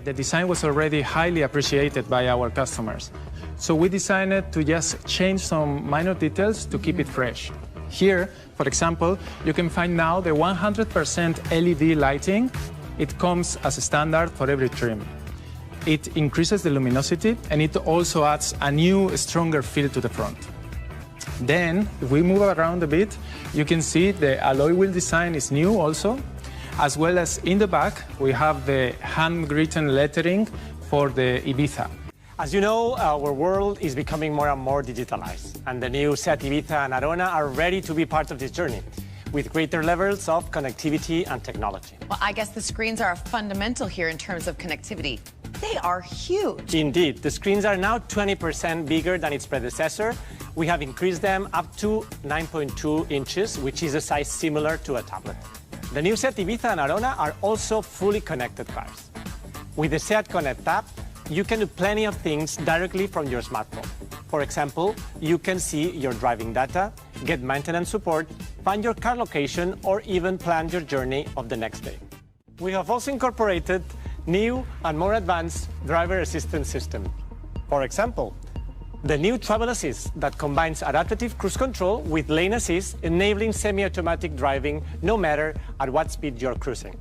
The design was already highly appreciated by our customers. So we decided to just change some minor details to keep it fresh. Here, for example, you can find now the 100% LED lighting. It comes as a standard for every trim. It increases the luminosity, and it also adds a new, stronger feel to the front. Then, if we move around a bit, you can see the alloy wheel design is new also, as well as in the back, we have the handwritten lettering for the Ibiza. As you know, our world is becoming more and more digitalized, and the new SEAT Ibiza and Arona are ready to be part of this journey, with greater levels of connectivity and technology. Well, I guess the screens are fundamental here in terms of connectivity. They are huge. Indeed, the screens are now 20% bigger than its predecessor. We have increased them up to 9.2 inches, which is a size similar to a tablet. The new SEAT Ibiza and Arona are also fully connected cars. With the SEAT Connect app, you can do plenty of things directly from your smartphone. For example, you can see your driving data, get maintenance support, find your car location, or even plan your journey of the next day. We have also incorporated new and more advanced driver assistance system. For example, the new Travel Assist that combines adaptive cruise control with lane assist, enabling semi-automatic driving no matter at what speed you're cruising.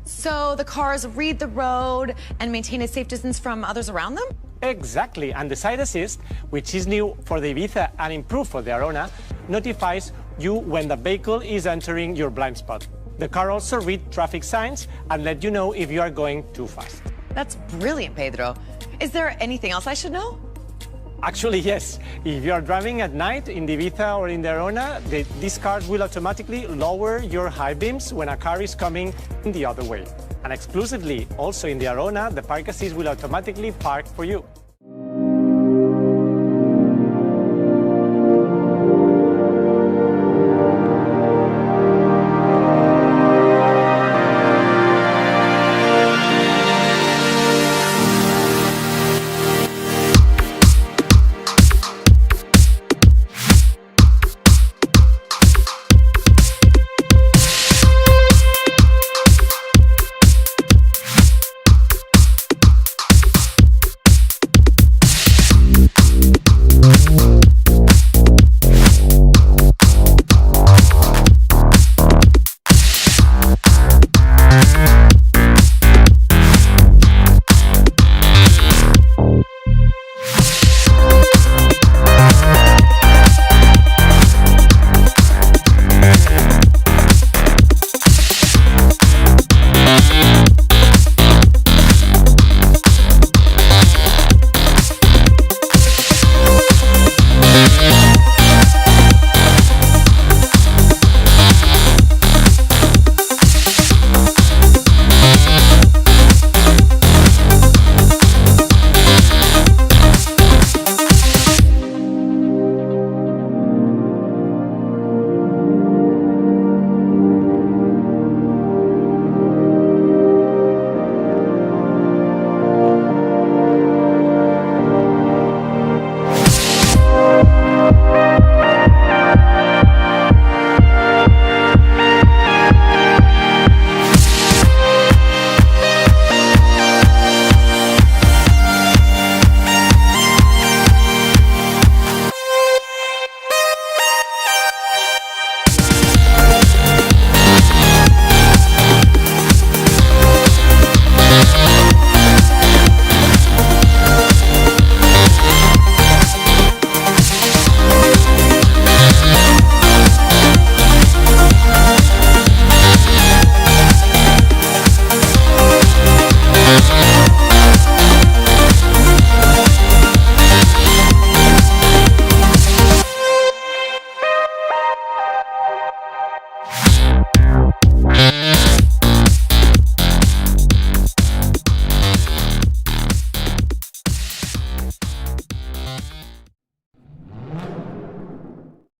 So the cars read the road and maintain a safe distance from others around them? Exactly, and the Side Assist, which is new for the Ibiza and improved for the Arona, notifies you when the vehicle is entering your blind spot. The car also reads traffic signs and let you know if you are going too fast. That's brilliant, Pedro. Is there anything else I should know? Actually, yes. If you are driving at night in the Ibiza or in the Arona, these cars will automatically lower your high beams when a car is coming in the other way. And exclusively, also in the Arona, the Park Assist will automatically park for you.